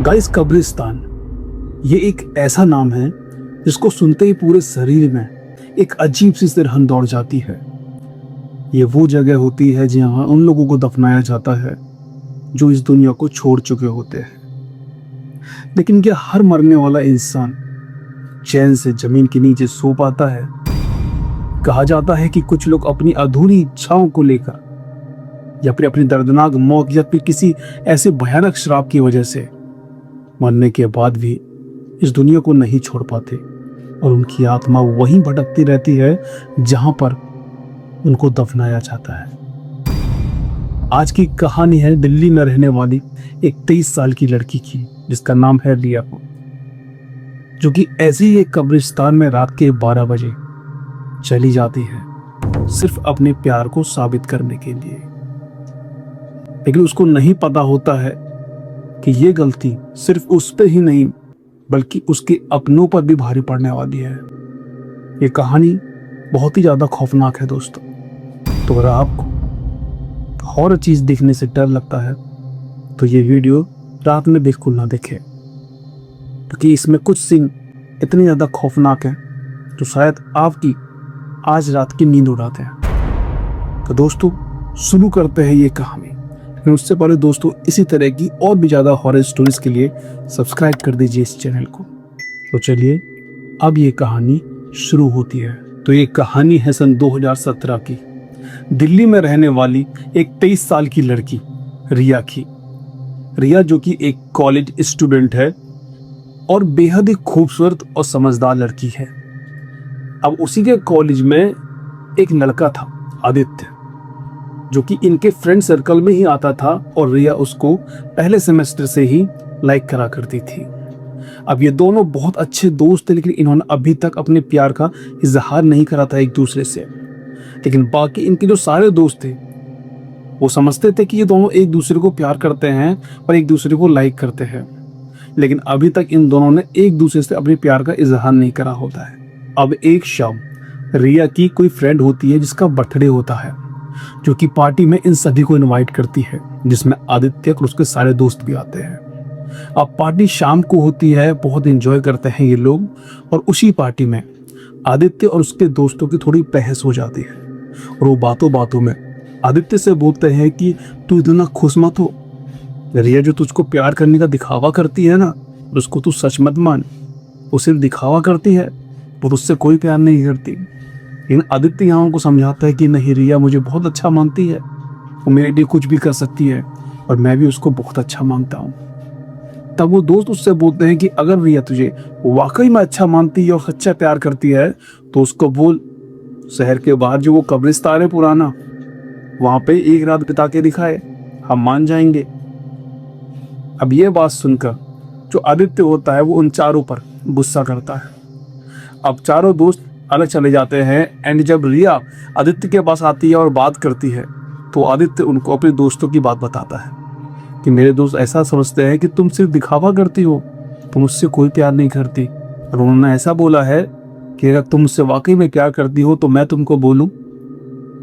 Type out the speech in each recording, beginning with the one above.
Guys, कब्रिस्तान ये एक ऐसा नाम है जिसको सुनते ही पूरे शरीर में एक अजीब सी सिरहन दौड़ जाती है। ये वो जगह होती है जहाँ उन लोगों को दफनाया जाता है जो इस दुनिया को छोड़ चुके होते हैं। लेकिन क्या हर मरने वाला इंसान चैन से जमीन के नीचे सो पाता है? कहा जाता है कि कुछ लोग अपनी अधूरी इच्छाओं को लेकर या फिर अपनी दर्दनाक मौत या फिर किसी ऐसे भयानक श्राप की वजह से मरने के बाद भी इस दुनिया को नहीं छोड़ पाते और उनकी आत्मा वहीं भटकती रहती है जहां पर उनको दफनाया जाता है। आज की कहानी है दिल्ली में रहने वाली एक 23 साल की लड़की की, जिसका नाम है रिया, जो कि ऐसे ही एक कब्रिस्तान में रात के 12 बजे चली जाती है सिर्फ अपने प्यार को साबित करने के लिए। लेकिन उसको नहीं पता होता है कि ये गलती सिर्फ उस पे ही नहीं बल्कि उसके अपनों पर भी भारी पड़ने वाली है। ये कहानी बहुत ही ज्यादा खौफनाक है दोस्तों। तो अगर आपको हॉरर चीज देखने से डर लगता है तो ये वीडियो रात में बिल्कुल ना देखें, क्योंकि इसमें कुछ सीन इतने ज्यादा खौफनाक हैं जो शायद आपकी आज रात की नींद उड़ाते हैं। तो दोस्तों, शुरू करते हैं ये कहानी। लेकिन उससे पहले दोस्तों, इसी तरह की और भी ज़्यादा हॉरर स्टोरीज के लिए सब्सक्राइब कर दीजिए इस चैनल को। तो चलिए अब ये कहानी शुरू होती है। तो ये कहानी है सन 2017 की, दिल्ली में रहने वाली एक 23 साल की लड़की रिया की। रिया जो कि एक कॉलेज स्टूडेंट है और बेहद ही खूबसूरत और समझदार लड़की है। अब उसी के कॉलेज में एक लड़का था, आदित्य, जो कि इनके फ्रेंड सर्कल में ही आता था और रिया उसको पहले सेमेस्टर से ही लाइक करा करती थी। अब ये दोनों बहुत अच्छे दोस्त थे, लेकिन इन्होंने अभी तक अपने प्यार का इजहार नहीं करा था एक दूसरे से। लेकिन बाकी इनके जो सारे दोस्त थे वो समझते थे कि ये दोनों एक दूसरे को प्यार करते हैं और एक दूसरे को लाइक करते हैं, लेकिन अभी तक इन दोनों ने एक दूसरे से अपने प्यार का इजहार नहीं करा होता है। अब एक शाम रिया की कोई फ्रेंड होती है जिसका बर्थडे होता है, जो कि पार्टी में इन सभी को इनवाइट करती है, जिसमें आदित्य और उसके सारे दोस्त भी आते हैं। अब पार्टी शाम को होती है, बहुत एंजॉय करते हैं ये लोग, और उसी पार्टी में आदित्य और उसके दोस्तों की थोड़ी बहस हो जाती है और वो बातों बातों में आदित्य से बोलते हैं कि तू इतना खुश मत हो, रिया जो तुझको प्यार करने का दिखावा करती है ना, उसको तू सच मत मान, वो सिर्फ दिखावा करती है, वो तुझसे कोई प्यार नहीं करती। लेकिन आदित्य यहाँ उनको समझाता है कि नहीं, रिया मुझे बहुत अच्छा मानती है, वो मेरे लिए कुछ भी कर सकती है और मैं भी उसको बहुत अच्छा मानता हूँ। तब वो दोस्त उससे बोलते हैं कि अगर रिया तुझे वाकई में अच्छा मानती है और सच्चा प्यार करती है तो उसको बोल, शहर के बाहर जो वो कब्रिस्तान है पुराना, वहां पे एक रात बिता के दिखाए, हम मान जाएंगे। अब ये बात सुनकर जो आदित्य होता है वो उन चारों पर गुस्सा करता है। अब चारों दोस्त अलग चले जाते हैं एंड जब रिया आदित्य के पास आती है और बात करती है तो आदित्य उनको अपने दोस्तों की बात बताता है कि मेरे दोस्त ऐसा समझते हैं कि तुम सिर्फ दिखावा करती हो, तुम मुझसे कोई प्यार नहीं करती, और उन्होंने ऐसा बोला है कि अगर तुम मुझसे वाकई में प्यार करती हो तो मैं तुमको बोलूं,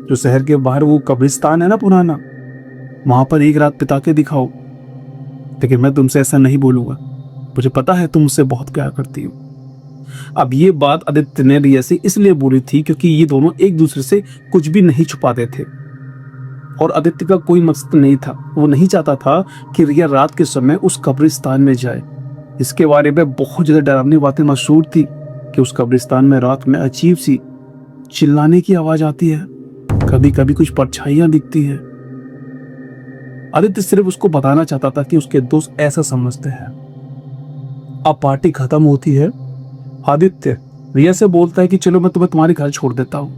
जो शहर के बाहर वो कब्रिस्तान है ना पुराना, वहां पर एक रात बिता के दिखाओ। लेकिन मैं तुमसे ऐसा नहीं बोलूंगा, मुझे पता है तुम मुझसे बहुत प्यार करती हो। अब ये बात आदित्य ने रिया से इसलिए बोली थी क्योंकि ये दोनों एक दूसरे से कुछ भी नहीं छुपाते थे और आदित्य का कोई मकसद नहीं था, वो नहीं चाहता था कि रिया रात के समय उस कब्रिस्तान में जाए। इसके बारे में बहुत ज्यादा डरावनी बातें मशहूर थी कि उस कब्रिस्तान में रात में अजीब सी चिल्लाने की आवाज आती है, कभी कभी कुछ परछाइयां दिखती है। आदित्य सिर्फ उसको बताना चाहता था कि उसके दोस्त ऐसा समझते हैं। अब पार्टी खत्म होती है, आदित्य रिया से बोलता है कि चलो मैं तुम्हें तुम्हारे घर छोड़ देता हूँ,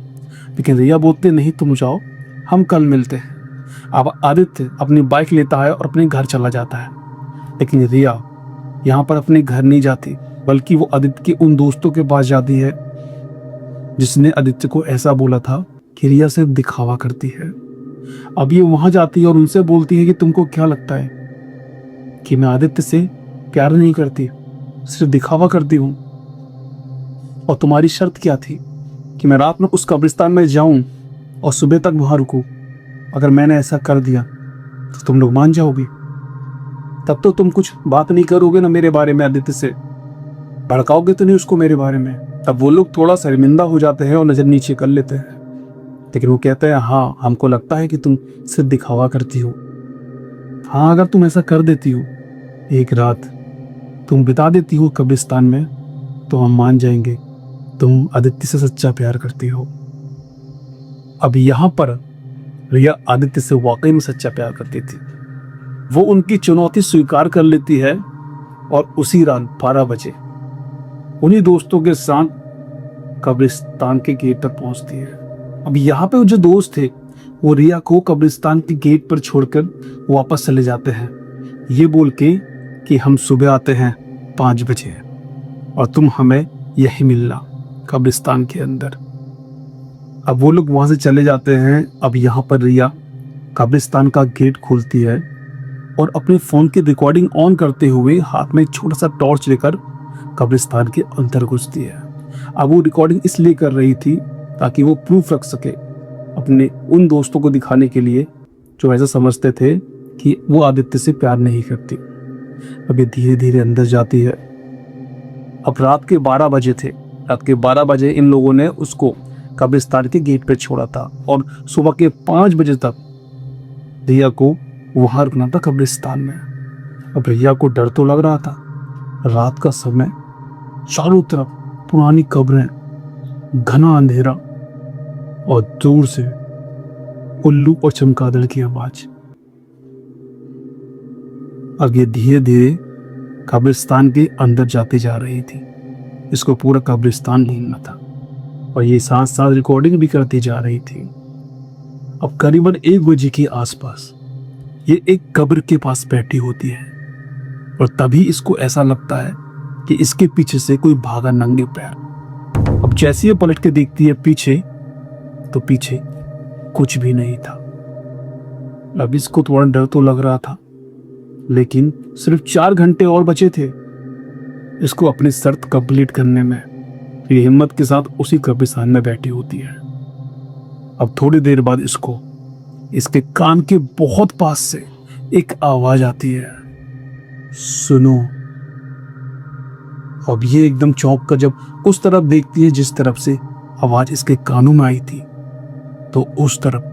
लेकिन रिया बोलते नहीं, तुम जाओ, हम कल मिलते हैं। अब आदित्य अपनी बाइक लेता है और अपने घर चला जाता है, लेकिन रिया यहाँ पर अपने घर नहीं जाती, बल्कि वो आदित्य के उन दोस्तों के पास जाती है जिसने आदित्य को ऐसा बोला था कि रिया सिर्फ दिखावा करती है। अब ये वहां जाती है और उनसे बोलती है कि तुमको क्या लगता है कि मैं आदित्य से प्यार नहीं करती, सिर्फ दिखावा करती हूँ, और तुम्हारी शर्त क्या थी कि मैं रात में उस कब्रिस्तान में जाऊं और सुबह तक वहां रुकूं, अगर मैंने ऐसा कर दिया तो तुम लोग मान जाओगे। तब तो तुम कुछ बात नहीं करोगे ना मेरे बारे में, आदित्य से भड़काओगे तो नहीं उसको मेरे बारे में। तब वो लोग थोड़ा शर्मिंदा हो जाते हैं और नजर नीचे कर लेते हैं। लेकिन वो कहते हैं हाँ, हमको लगता है कि तुम सिर्फ दिखावा करती हो। हाँ, अगर तुम ऐसा कर देती हो, एक रात तुम बिता देती हो कब्रिस्तान में, तो हम मान जाएंगे तुम आदित्य से सच्चा प्यार करती हो। अब यहाँ पर रिया आदित्य से वाकई में सच्चा प्यार करती थी। वो उनकी चुनौती स्वीकार कर लेती है और उसी रात 12 बजे उन्हीं दोस्तों के साथ कब्रिस्तान के गेट तक पहुंचती है। अब यहाँ पे वो जो दोस्त थे वो रिया को कब्रिस्तान के गेट पर छोड़कर वापस चले जाते हैं, ये बोल के कि हम सुबह आते हैं 5 बजे और तुम हमें यही मिलना कब्रिस्तान के अंदर। अब वो लोग वहां से चले जाते हैं। अब यहाँ पर रिया कब्रिस्तान का गेट खोलती है और अपने फोन की रिकॉर्डिंग ऑन करते हुए हाथ में एक छोटा सा टॉर्च लेकर कब्रिस्तान के अंदर घुसती है। अब वो रिकॉर्डिंग इसलिए कर रही थी ताकि वो प्रूफ रख सके अपने उन दोस्तों को दिखाने के लिए जो ऐसा समझते थे कि वो आदित्य से प्यार नहीं करती। अब ये धीरे धीरे अंदर जाती है। अब रात के 12 बजे थे। रात के 12 बजे इन लोगों ने उसको कब्रिस्तान के गेट पर छोड़ा था और सुबह के 5 बजे तक रिया को वहां रुकना था कब्रिस्तान में। अब रिया को डर तो लग रहा था। रात का समय, चारों तरफ पुरानी कब्रें, घना अंधेरा और दूर से उल्लू और चमगादड़ की आवाज। अब ये धीरे धीरे कब्रिस्तान के अंदर जाती जा रही थी। इसको पूरा कब्रिस्तान घूमना था और ये साथ साथ रिकॉर्डिंग भी करती जा रही थी। अब करीबन 1 बजे के आसपास ये एक कब्र के पास बैठी होती है और तभी इसको ऐसा लगता है कि इसके पीछे से कोई भागा नंगे पैर। अब जैसे ये पलट के देखती है पीछे, तो पीछे कुछ भी नहीं था। अब इसको थोड़ा डर तो लग रहा था, लेकिन सिर्फ 4 घंटे और बचे थे इसको अपनी शर्त कंप्लीट करने में। ये हिम्मत के साथ उसी कब्रिस्तान में बैठी होती है। अब थोड़ी देर बाद इसको इसके कान के बहुत पास से एक आवाज आती है, सुनो। अब ये एकदम चौंक कर जब उस तरफ देखती है जिस तरफ से आवाज इसके कानों में आई थी, तो उस तरफ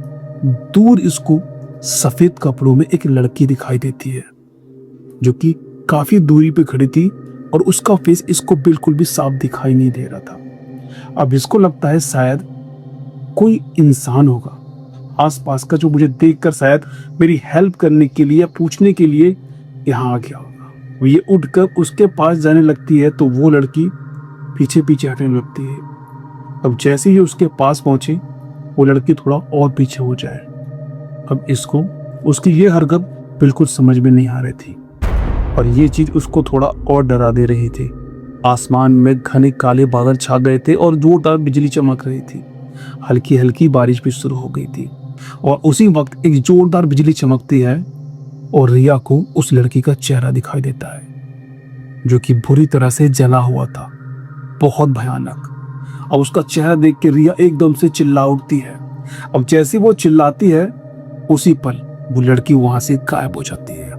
दूर इसको सफेद कपड़ों में एक लड़की दिखाई देती है जो कि काफी दूरी पे खड़ी थी और उसका फेस इसको बिल्कुल भी साफ दिखाई नहीं दे रहा था। अब इसको लगता है शायद कोई इंसान होगा आसपास का जो मुझे देखकर शायद मेरी हेल्प करने के लिए या पूछने के लिए यहाँ आ गया होगा। वो ये उठकर उसके पास जाने लगती है तो वो लड़की पीछे पीछे हटने लगती है। अब जैसे ही उसके पास पहुंचे वो लड़की थोड़ा और पीछे हो जाए। अब इसको उसकी ये हरकत बिल्कुल समझ में नहीं आ रही थी और ये चीज उसको थोड़ा और डरा दे रही थी। आसमान में घने काले बादल छा गए थे और जोरदार बिजली चमक रही थी। हल्की हल्की बारिश भी शुरू हो गई थी और उसी वक्त एक जोरदार बिजली चमकती है और रिया को उस लड़की का चेहरा दिखाई देता है जो कि बुरी तरह से जला हुआ था, बहुत भयानक। अब उसका चेहरा देख के रिया एकदम से चिल्ला उठती है। अब जैसे वो चिल्लाती है उसी पल वो लड़की वहां से गायब हो जाती है।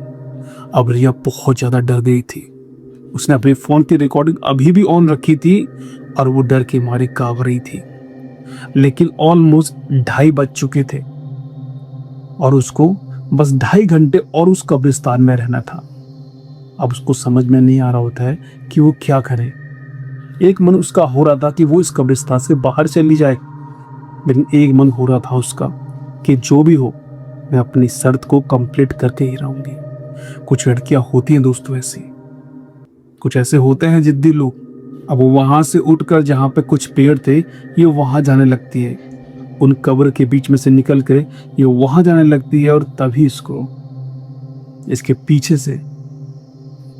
अब रिया बहुत ज्यादा डर गई थी। उसने अपने फोन की रिकॉर्डिंग अभी भी ऑन रखी थी और वो डर के मारे कांप रही थी। लेकिन ऑलमोस्ट 2:30 बज चुके थे और उसको बस 2.5 घंटे और उस कब्रिस्तान में रहना था। अब उसको समझ में नहीं आ रहा होता है कि वो क्या करे। एक मन उसका हो रहा था कि वो इस कब्रिस्तान से बाहर चली जाए, लेकिन एक मन हो रहा था उसका कि जो भी हो मैं अपनी शर्त को कंप्लीट करके ही रहूंगी। कुछ लड़कियां होती हैं दोस्तों ऐसी, कुछ ऐसे होते हैं जिद्दी लोग। अब वो वहां से उठकर जहां पे कुछ पेड़ थे ये वहां जाने लगती है, उन कब्र के बीच में से निकल कर ये वहां जाने लगती है और तभी इसके पीछे से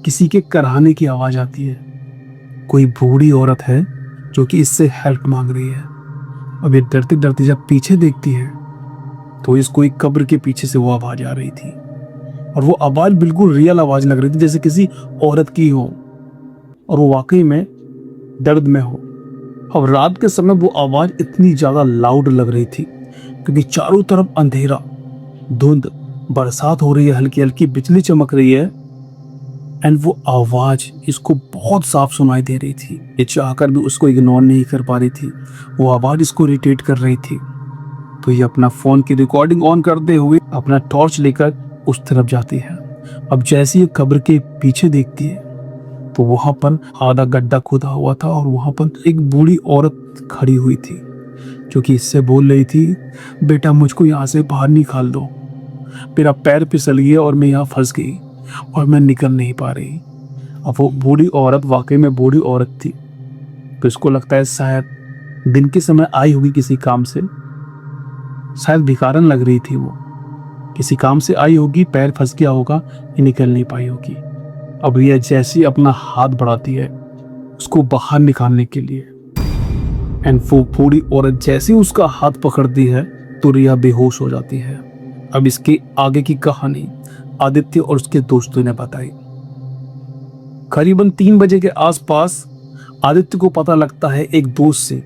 किसी के कराहने की आवाज आती है। कोई बूढ़ी औरत है जो कि इससे हेल्प मांग रही है। अब ये डरते डरते जब पीछे देखती है तो इसको एक कब्र के पीछे से वो आवाज आ रही थी और वो आवाज बिल्कुल रियल आवाज लग रही थी, जैसे किसी औरत की हो और वो वाकई में दर्द में हो। अब रात के समय वो आवाज इतनी ज्यादा लाउड लग रही थी क्योंकि चारों तरफ अंधेरा, धुंध, बरसात हो रही है, हल्की हल्की बिजली चमक रही है एंड वो आवाज़ इसको बहुत साफ सुनाई दे रही थी। ये चाहकर भी उसको इग्नोर नहीं कर पा रही थी, वो आवाज़ इसको इरिटेट कर रही थी। तो ये अपना फ़ोन की रिकॉर्डिंग ऑन करते हुए अपना टॉर्च लेकर उस तरफ जाती है। अब जैसे ये कब्र के पीछे देखती है तो वहाँ पर आधा गड्ढा खुदा हुआ था और वहाँ पर एक बूढ़ी औरत खड़ी हुई थी जो कि इससे बोल रही थी, बेटा मुझको यहाँ से बाहर निकाल दो, मेरा पैर फिसल गया और मैं यहाँ फंस गई और मैं निकल नहीं पा रही। अब वो बूढ़ी औरत वाकई में बूढ़ी औरत थी, तो इसको लगता है शायद दिन के समय आई होगी किसी काम से, शायद भिखारन लग रही थी, वो किसी काम से आई होगी, पैर फंस गया होगा, ये निकल नहीं पाई होगी। अब ये जैसी अपना हाथ बढ़ाती है उसको बाहर निकालने के लिए, एंड वो बूढ़ी औरत जैसे उसका हाथ पकड़ती है तो रिया बेहोश हो जाती है। अब इसके आगे की कहानी आदित्य और उसके दोस्तों ने बताई। करीबन 3 बजे के आसपास आदित्य को पता लगता है एक दोस्त से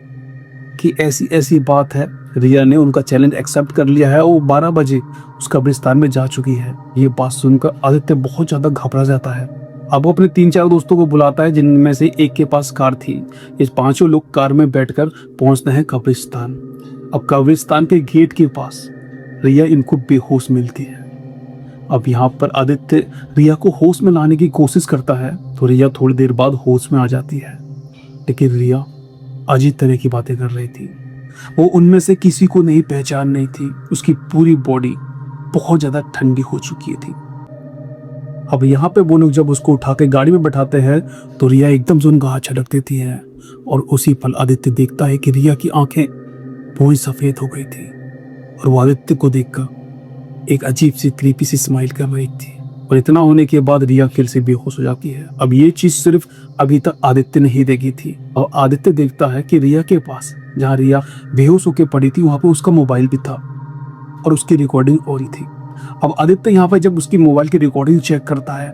कि ऐसी ऐसी बात है, रिया ने उनका चैलेंज एक्सेप्ट कर लिया है और वो 12 बजे उस कब्रिस्तान में जा चुकी है। ये बात सुनकर आदित्य बहुत ज्यादा घबरा जाता है। अब वो अपने 3-4 दोस्तों को बुलाता है जिनमें से एक के पास कार थी। ये 5 लोग कार में बैठकर पहुंचते हैं कब्रिस्तान। अब कब्रिस्तान के गेट के पास रिया इनको बेहोश मिलती है। अब यहाँ पर आदित्य रिया को होश में लाने की कोशिश करता है तो रिया थोड़ी देर बाद होश में आ जाती है, लेकिन रिया अजीब तरह की बातें कर रही थी। वो उनमें से किसी को नहीं पहचान रही थी। उसकी पूरी बॉडी बहुत ज्यादा ठंडी हो चुकी थी। अब यहाँ पे वो लोग जब उसको उठा के गाड़ी में बैठाते हैं तो रिया एकदम से उनका हाथ झटक देती है और उसी पल आदित्य देखता है कि रिया की आंखें पूरी सफेद हो गई थी और वो आदित्य को देखकर एक अजीब सी क्रीपी सी स्माइल कर रही थी। और इतना होने के बाद रिया फिर से बेहोश हो जाती है। अब ये चीज सिर्फ अभी तक आदित्य नहीं देखी थी और आदित्य देखता है कि रिया के पास, जहाँ रिया बेहोश होकर पड़ी थी, वहां पे उसका मोबाइल भी था और उसकी रिकॉर्डिंग हो रही थी। अब आदित्य यहाँ पर जब उसकी मोबाइल की रिकॉर्डिंग चेक करता है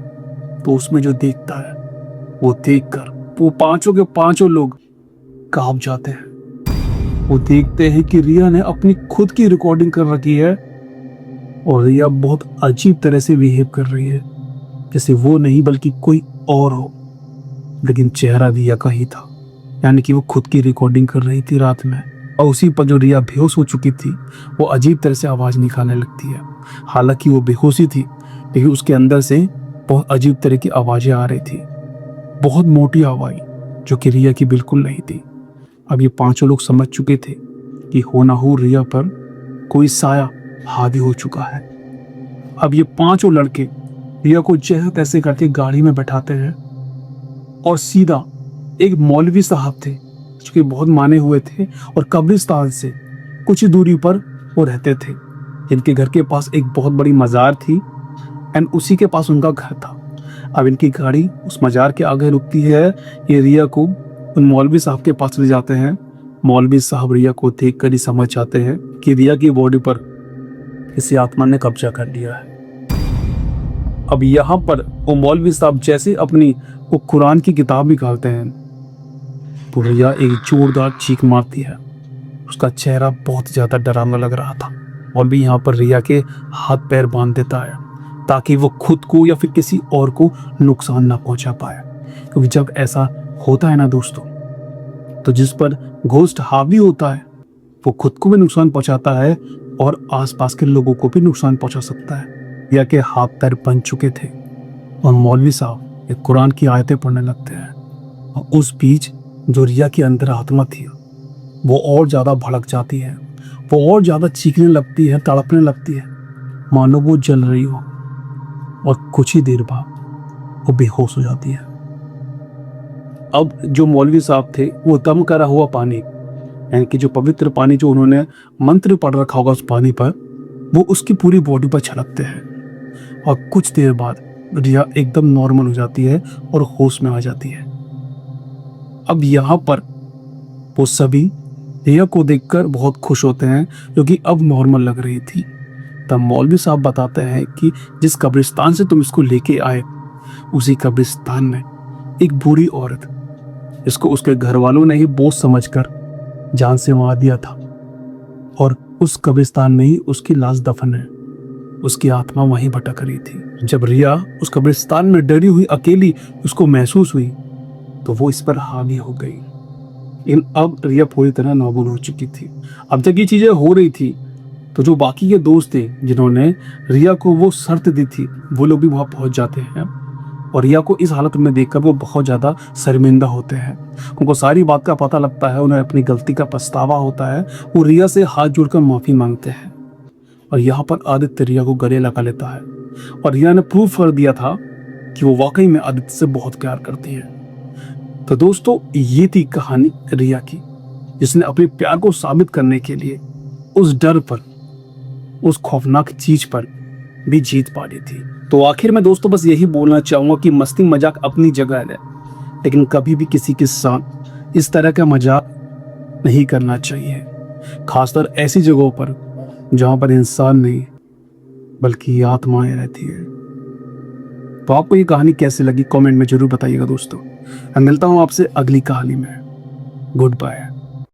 तो उसमें जो देखता है वो देखकर वो 5 के 5 लोग कांप जाते हैं। वो देखते हैं कि रिया ने अपनी खुद की रिकॉर्डिंग कर रखी है और रिया बहुत अजीब तरह से बिहेव कर रही है, जैसे वो नहीं बल्कि कोई और हो, लेकिन चेहरा रिया का ही था। यानी कि वो खुद की रिकॉर्डिंग कर रही थी रात में। और उसी पर जो रिया बेहोश हो चुकी थी वो अजीब तरह से आवाज निकालने लगती है। हालांकि वो बेहोशी थी लेकिन उसके अंदर से बहुत अजीब तरह की आवाजें आ रही थी, बहुत मोटी आवाज जो कि रिया की बिल्कुल नहीं थी। अब ये 5 लोग समझ चुके थे कि हो ना हो रिया पर कोई साया हावी हो चुका है। अब ये 5 लड़के रिया को जैसे तैसे करके गाड़ी में बैठाते हैं और सीधा एक मौलवी साहब थे जो कि बहुत माने हुए थे और कब्रिस्तान से कुछ ही दूरी पर वो रहते थे, जिनके घर के पास एक बहुत बड़ी मज़ार थी एंड उसी के पास उनका घर था। अब इनकी गाड़ी उस मज़ार के आगे रुकती है। ये रिया को उन मौलवी साहब के पास ले जाते हैं। मौलवी साहब रिया को देखकर ही समझ जाते हैं कि रिया की बॉडी पर किसी आत्मा ने कब्जा कर लिया है। अब यहाँ पर वो मौलवी साहब जैसे अपनी वो कुरान की किताब निकालते हैं तो रिया एक जोरदार चीख मारती है। उसका चेहरा बहुत ज्यादा डरावना लग रहा था। मौलवी यहाँ पर रिया के हाथ पैर बांध देता है ताकि वो खुद को या फिर किसी और को नुकसान ना पहुंचा पाए, क्योंकि जब ऐसा होता है ना दोस्तों, तो जिस पर घोस्ट हावी होता है वो खुद को भी नुकसान पहुंचाता है और आसपास के लोगों को भी नुकसान पहुंचा सकता है। रिया के हाथ पैर बंध चुके थे और मौलवी साहब एक कुरान की आयतें पढ़ने लगते हैं और उस बीच जो रिया के अंदर आत्मा थी वो और ज़्यादा भड़क जाती है, वो और ज़्यादा चीखने लगती है, तड़पने लगती है, मानो वो जल रही हो और कुछ ही देर बाद वो बेहोश हो जाती है। अब जो मौलवी साहब थे वो दम करा हुआ पानी, यानी कि जो पवित्र पानी जो उन्होंने मंत्र पढ़ रखा होगा उस पानी पर, वो उसकी पूरी बॉडी पर छलकते हैं और कुछ देर बाद रिया एकदम नॉर्मल हो जाती है और होश में आ जाती है। अब यहाँ पर वो सभी रिया को देखकर बहुत खुश होते हैं क्योंकि अब नॉर्मल लग रही थी। तब मौलवी साहब बताते हैं कि जिस कब्रिस्तान से तुम इसको लेके आए उसी कब्रिस्तान में एक बूढ़ी औरत, इसको उसके घर वालों ने ही बोझ समझकर जान से मार दिया था और उस कब्रिस्तान में ही उसकी लाश दफन है। उसकी आत्मा वहीं भटक रही थी। जब रिया उस कब्रिस्तान में डरी हुई अकेली उसको महसूस हुई तो वो इस पर हावी हो गई। लेकिन अब रिया पूरी तरह नाबूद हो चुकी थी। अब जब ये चीजें हो रही थी तो जो बाकी के दोस्त थे जिन्होंने रिया को वो शर्त दी थी वो लोग भी वहां पहुंच जाते हैं और रिया को इस हालत में देखकर वो बहुत ज्यादा शर्मिंदा होते हैं। उनको सारी बात का पता लगता है, उन्हें अपनी गलती का पछतावा होता है। वो रिया से हाथ जोड़कर माफी मांगते हैं और यहाँ पर आदित्य रिया को गले लगा लेता है और रिया ने प्रूफ कर दिया था कि वो वाकई में आदित्य से बहुत प्यार करती है। तो दोस्तों ये थी कहानी रिया की, जिसने अपने प्यार को साबित करने के लिए उस डर पर, उस खौफनाक चीज पर भी जीत पा ली थी। तो आखिर में दोस्तों बस यही बोलना चाहूंगा कि मस्ती मजाक अपनी जगह है, लेकिन कभी भी किसी के साथ इस तरह का मजाक नहीं करना चाहिए, खासकर ऐसी जगहों पर जहां पर इंसान नहीं बल्कि आत्माएं रहती है। तो आपको ये कहानी कैसी लगी कमेंट में जरूर बताइएगा दोस्तों। मैं मिलता हूं आपसे अगली कहानी में। Good bye.